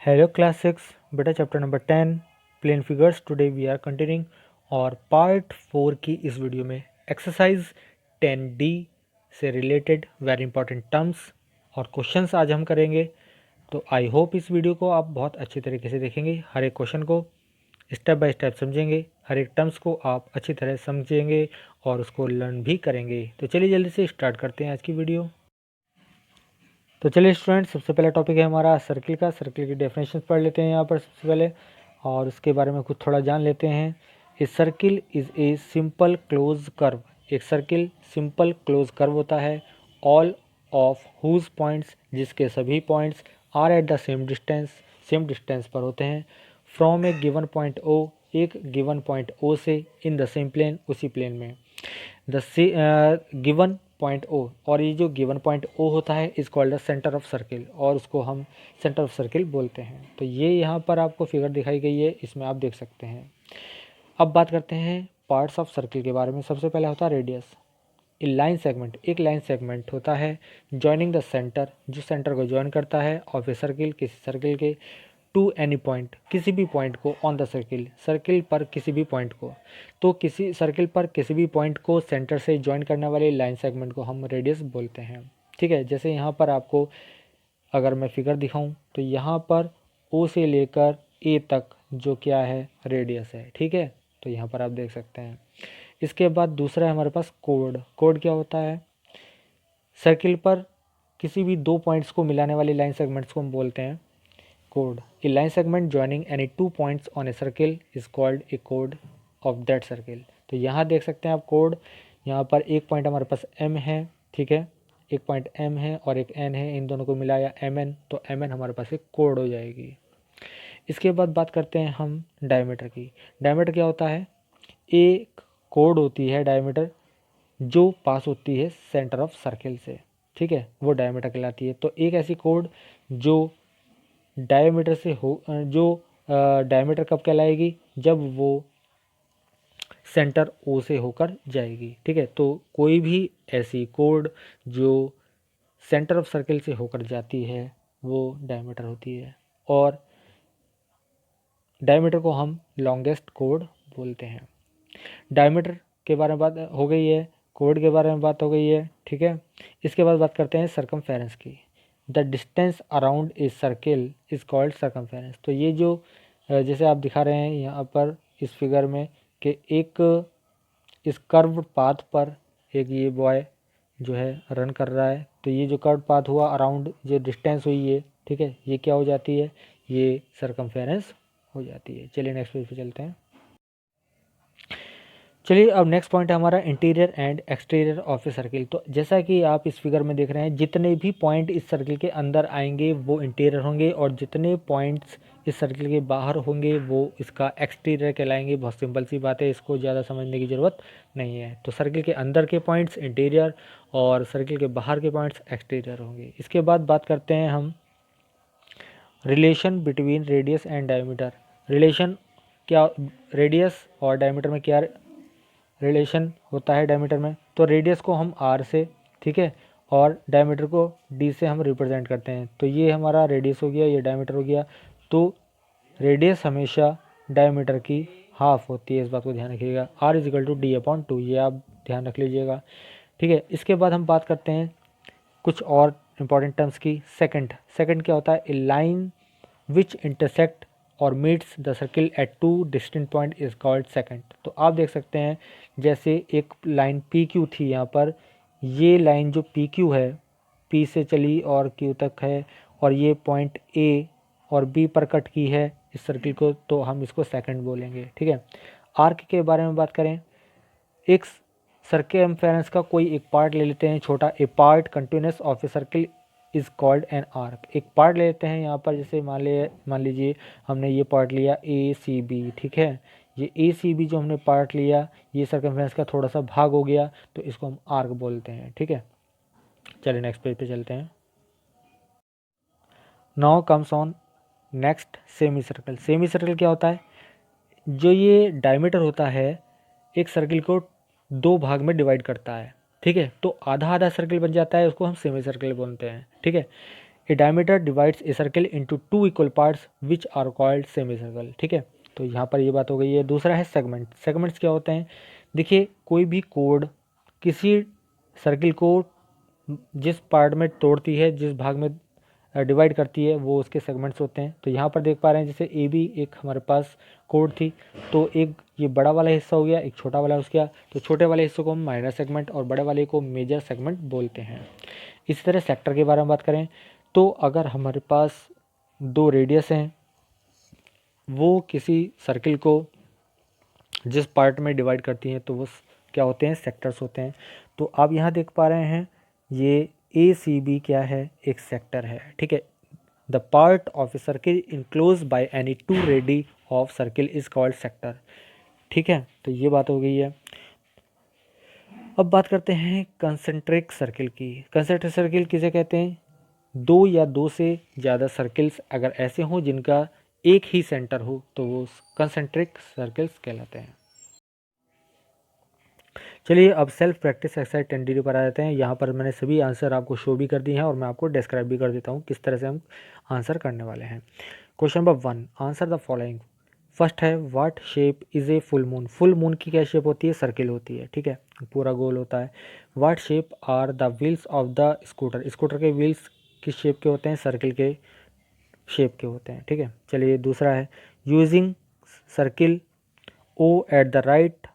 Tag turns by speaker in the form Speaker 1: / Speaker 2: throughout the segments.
Speaker 1: Hello class 6 बेटा chapter number 10 plane figures. Today we are continuing our part 4 की इस video में exercise 10D से रिलेटेड वेरी इंपॉर्टेंट टर्म्स और questions आज हम करेंगे। तो आई होप इस वीडियो को आप बहुत अच्छी तरीके से देखेंगे, हर एक क्वेश्चन को स्टेप बाय स्टेप समझेंगे, हर एक टर्म्स को आप अच्छी तरह समझेंगे और उसको लर्न भी करेंगे। तो चलिए जल्दी से स्टार्ट करते हैं आज की वीडियो। तो चलिए स्टूडेंट, सबसे पहला टॉपिक है हमारा सर्किल का। सर्किल की डेफिनेशन पढ़ लेते हैं यहाँ पर सबसे पहले और उसके बारे में कुछ थोड़ा जान लेते हैं। A circle is a simple close curve. एक सर्किल सिंपल क्लोज कर्व होता है ऑल ऑफ हुज पॉइंट्स, जिसके सभी points are at the same distance पर होते हैं from a given point O, एक गिवन पॉइंट ओ से, इन द सेम प्लेन, उसी प्लेन में। द गिवन पॉइंट ओ, और ये जो गिवन पॉइंट ओ होता है is called the centre of circle, और उसको हम सेंटर ऑफ सर्किल बोलते हैं। तो ये यहाँ पर आपको फिगर दिखाई गई है, इसमें आप देख सकते हैं। अब बात करते हैं पार्ट्स ऑफ सर्किल के बारे में। सबसे पहले होता है रेडियस। ए लाइन सेगमेंट, एक लाइन सेगमेंट होता है जॉइनिंग द सेंटर, जो सेंटर को ज्वाइन करता है ऑफ ए सर्किल, किसी सर्किल के, टू एनी पॉइंट, किसी भी पॉइंट को, ऑन द सर्किल, सर्किल पर किसी भी पॉइंट को। तो किसी सर्किल पर किसी भी पॉइंट को सेंटर से ज्वाइन करने वाले लाइन सेगमेंट को हम रेडियस बोलते हैं। ठीक है, जैसे यहाँ पर आपको अगर मैं फिगर दिखाऊं तो यहाँ पर ओ से लेकर ए तक जो क्या है रेडियस है। ठीक है, तो यहाँ पर आप देख सकते हैं। इसके बाद दूसरा है हमारे पास कोड। कोड क्या होता है? सर्किल पर किसी भी दो पॉइंट्स को मिलाने वाले लाइन सेगमेंट्स को हम बोलते हैं code. A line segment joining any two points on A circle is called a code of that circle. तो यहाँ देख सकते हैं आप कोड। यहाँ पर एक पॉइंट हमारे पास एम है, ठीक है, एक पॉइंट एम है और एक एन है, इन दोनों को मिलाया एम एन, तो एम एन हमारे पास एक कोड हो जाएगी। इसके बाद बात करते हैं हम डायमीटर की। डायमीटर क्या होता है? एक कोड होती है डायमीटर जो पास होती है सेंटर ऑफ सर्किल से, ठीक है, वो डायमीटर कहलाती है। तो एक ऐसी कोड जो डायमीटर से हो, जो डायमीटर कब कहलाएगी? जब वो सेंटर ओ से होकर जाएगी। ठीक है, तो कोई भी ऐसी कोड जो सेंटर ऑफ सर्किल से होकर जाती है वो डायमीटर होती है, और डायमीटर को हम लॉन्गेस्ट कोड बोलते हैं। डायमीटर के बारे में बात हो गई है, कोड के बारे में बात हो गई है, ठीक है। इसके बाद बात करते हैं सरकमफेरेंस की। The distance around a circle is called circumference. तो ये जो जैसे आप दिखा रहे हैं यहाँ पर इस फिगर में कि एक इस कर्व पाथ पर एक ये बॉय जो है रन कर रहा है, तो ये जो कर्व पाथ हुआ अराउंड जो डिस्टेंस हुई है, ठीक है, ये क्या हो जाती है? ये सरकमफेरेंस हो जाती है। चलिए नेक्स्ट पेज पे चलते हैं। चलिए अब नेक्स्ट पॉइंट है हमारा interior and exterior of a circle. तो जैसा कि आप इस फिगर में देख रहे हैं, जितने भी पॉइंट इस सर्किल के अंदर आएंगे वो इंटीरियर होंगे, और जितने पॉइंट्स इस सर्किल के बाहर होंगे वो इसका एक्सटीरियर कहलाएंगे। बहुत सिंपल सी बात है, इसको ज़्यादा समझने की ज़रूरत नहीं है। तो सर्किल के अंदर के पॉइंट्स इंटीरियर और सर्किल के बाहर के पॉइंट्स एक्सटीरियर होंगे। इसके बाद बात करते हैं हम relation between radius and diameter. Relation क्या, रेडियस और डायमीटर में क्या रिलेशन होता है? डायमीटर में तो रेडियस को हम आर से, ठीक है, और डायमीटर को डी से हम रिप्रेजेंट करते हैं। तो ये हमारा रेडियस हो गया, ये डायमीटर हो गया। तो रेडियस हमेशा डायमीटर की हाफ होती है, इस बात को ध्यान रखिएगा। R is equal to D upon two, ये आप ध्यान रख लीजिएगा, ठीक है। इसके बाद हम बात करते हैं कुछ और इंपॉर्टेंट टर्म्स की। सेकंड, सेकंड क्या होता है? ए लाइन विच इंटरसेक्ट और meets the circle at two distant point is called secant. तो आप देख सकते हैं जैसे एक लाइन पी क्यू थी यहाँ पर, ये लाइन जो पी क्यू है, पी से चली और क्यू तक है, और ये पॉइंट ए और बी पर कट की है इस सर्किल को, तो हम इसको सेकंड बोलेंगे, ठीक है। आर्क के बारे में बात करें, एक सर्कमफेरेंस का कोई एक पार्ट ले लेते हैं छोटा, a part continuous of a circle is called an arc. एक पार्ट ले लेते हैं यहाँ पर, जैसे मान लीजिए हमने ये पार्ट लिया ए सी बी, ठीक है, ये ए सी बी जो हमने पार्ट लिया ये सर्कमफेरेंस का थोड़ा सा भाग हो गया, तो इसको हम आर्क बोलते हैं, ठीक है। चलिए नेक्स्ट पेज पे चलते हैं। Now comes on next semi circle. Semi circle क्या होता है? जो ये डायमीटर होता है एक सर्किल को दो भाग में डिवाइड करता है, ठीक है, तो आधा आधा सर्किल बन जाता है, उसको हम सेमी सर्किल बोलते हैं, ठीक है। A diameter divides a circle into two equal parts which are called semi circle. ठीक है, तो यहाँ पर ये बात हो गई है। दूसरा है सेगमेंट। सेगमेंट्स क्या होते हैं? देखिए, कोई भी कोड किसी सर्किल को जिस पार्ट में तोड़ती है, जिस भाग में डिवाइड करती है, वो उसके सेगमेंट्स होते हैं। तो यहाँ पर देख पा रहे हैं जैसे ए बी एक हमारे पास कोड थी, तो एक ये बड़ा वाला हिस्सा हो गया, एक छोटा वाला हो गया। तो छोटे वाले हिस्से को हम माइनर सेगमेंट और बड़े वाले को मेजर सेगमेंट बोलते हैं। इसी तरह सेक्टर के बारे में बात करें तो अगर हमारे पास दो रेडियस हैं, वो किसी सर्किल को जिस पार्ट में डिवाइड करती हैं, तो वो क्या होते हैं? सेक्टर्स होते हैं। तो आप यहाँ देख पा रहे हैं ये ए सी बी क्या है? एक सेक्टर है। ठीक है, the part of a circle enclose by any two ready of circle is called sector. ठीक है, तो ये बात हो गई है। अब बात करते हैं कंसेंट्रिक सर्किल की। कंसेंट्रिक सर्किल किसे कहते हैं? दो या दो से ज़्यादा सर्किल्स अगर ऐसे हों जिनका एक ही सेंटर हो, तो वो कंसेंट्रिक सर्किल्स कहलाते हैं। चलिए अब सेल्फ प्रैक्टिस एक्सरसाइज 10D पर आ जाते हैं। यहाँ पर मैंने सभी आंसर आपको शो भी कर दिए हैं और मैं आपको डिस्क्राइब भी कर देता हूँ किस तरह से हम आंसर करने वाले हैं। Question number 1, answer the following. First है what shape is a full moon. Full moon की क्या शेप होती है? सर्किल होती है। ठीक है, पूरा गोल होता है। What shape are the wheels of the scooter. Scooter के व्हील्स किस शेप के होते हैं? सर्किल के शेप के होते हैं। ठीक है, चलिए दूसरा है using circle O at the right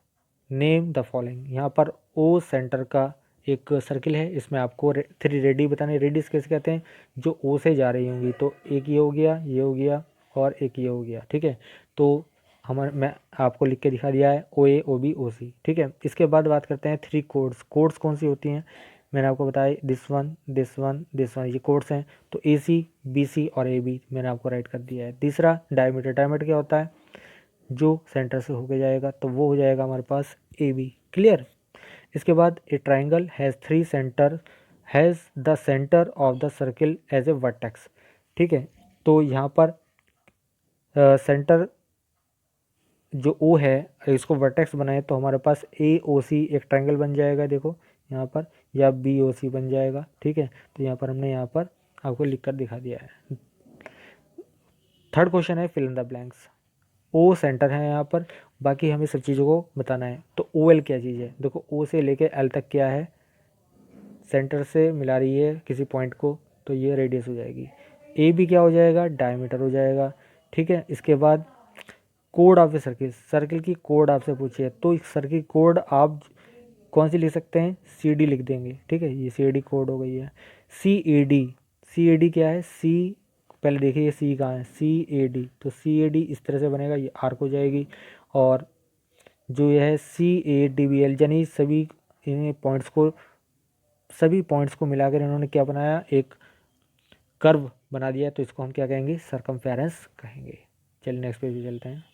Speaker 1: name the following. यहाँ पर ओ सेंटर का एक सर्किल है, इसमें आपको 3 रेडी बताने। रेडियस कैसे कहते हैं? जो ओ से जा रही होंगी। तो एक ये हो गया, ये हो गया और एक ये हो गया। ठीक है, तो मैं आपको लिख के दिखा दिया है ओ ए ओ बी ओ सी। ठीक है, इसके बाद बात करते हैं 3 कोड्स। कोड्स कौन सी होती हैं? मैंने आपको बताया this one this one this one, ये कोड्स हैं। तो ए सी बी सी और ए बी मैंने आपको राइट कर दिया है। तीसरा डायमीटर। डायमीटर क्या होता है? जो सेंटर से होके जाएगा, तो वो हो जाएगा हमारे पास ए बी। क्लियर? इसके बाद a triangle has 3 centre has the centre of the circle as a vertex. ठीक है, तो यहाँ पर सेंटर जो ओ है, इसको वर्टेक्स बनाए तो हमारे पास ए ओ सी एक ट्राइंगल बन जाएगा। देखो यहाँ पर, या बी ओ सी बन जाएगा। ठीक है, तो यहाँ पर हमने यहाँ पर आपको लिख कर दिखा दिया है। थर्ड क्वेश्चन है fill in the blanks. O centre है यहाँ पर, बाकी हमें सब चीज़ों को बताना है। तो ओ एल क्या चीज़ है? देखो ओ से लेके एल तक क्या है? सेंटर से मिला रही है किसी पॉइंट को, तो ये रेडियस हो जाएगी। ए बी क्या हो जाएगा? डायमीटर हो जाएगा। ठीक है, इसके बाद code of a circle. Circle की कोड आपसे पूछी है, तो सर्किल कोड आप कौन सी लिख सकते हैं? सी डी लिख देंगे। ठीक है, ये सी डी कोड हो गई है। सी A D. C A D क्या है? सी पहले देखिए ये सी कहाँ है? सी ए डी। तो सी ए डी इस तरह से बनेगा, ये आर्क हो जाएगी। और जो यह है सी ए डी बी एल, यानी सभी इन पॉइंट्स को, सभी पॉइंट्स को मिलाकर इन्होंने क्या बनाया? एक कर्व बना दिया। तो इसको हम क्या कहेंगे? सर्कमफेरेंस कहेंगे। चलिए नेक्स्ट पेज पे चलते हैं।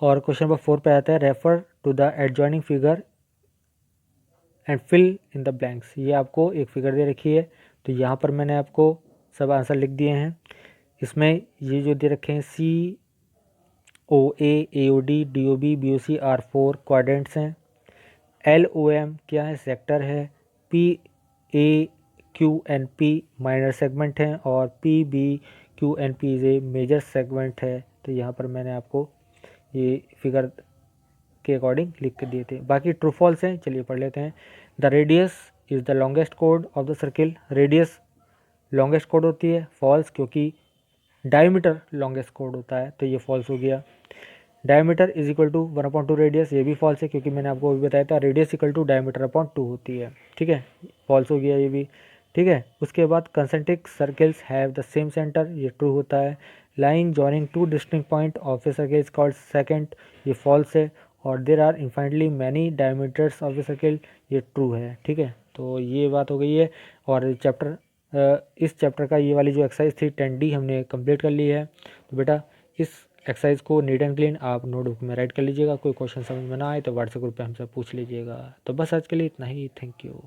Speaker 1: और क्वेश्चन नंबर 4 पे आता है refer to the adjoining figure and fill in the blanks. ये आपको एक फिगर दे रखी है, तो यहाँ पर मैंने आपको सब आंसर लिख दिए हैं। इसमें ये जो दे रखे हैं C O A O D D O B B O C are 4 quadrants हैं। एल ओ एम क्या है? सेक्टर है। P A Q N P minor segment हैं और P B Q N P is a major segment है। तो यहाँ पर मैंने आपको ये फिगर के अकॉर्डिंग लिख के दिए थे। बाकी ट्रू फॉल्स हैं, चलिए पढ़ लेते हैं। The radius is the longest code of the circle. Radius longest code होती है। फॉल्स, क्योंकि डायमीटर लॉन्गेस्ट कोड होता है, तो ये फॉल्स हो गया। Diameter is equal to 1/2 radius, ये भी फॉल्स है, क्योंकि मैंने आपको अभी बताया था radius equal to diameter upon 2 होती है। ठीक है, फॉल्स हो गया ये भी। ठीक है, उसके बाद concentric circles have the same centre, ये ट्रू होता है। Line joining two distinct point of a circle is called secant, ये फॉल्स है। और there are infinitely many diameters of a circle, ये ट्रू है। ठीक है, तो ये बात हो गई है। और इस चैप्टर का ये वाली जो एक्सरसाइज थी 10D हमने कंप्लीट कर ली है। तो बेटा इस एक्सरसाइज को नीट एंड क्लीन आप नोटबुक में राइट कर लीजिएगा। कोई क्वेश्चन समझ में ना आए तो व्हाट्सएप ग्रुप पे हमसे पूछ लीजिएगा। तो बस आज के लिए इतना ही। Thank you.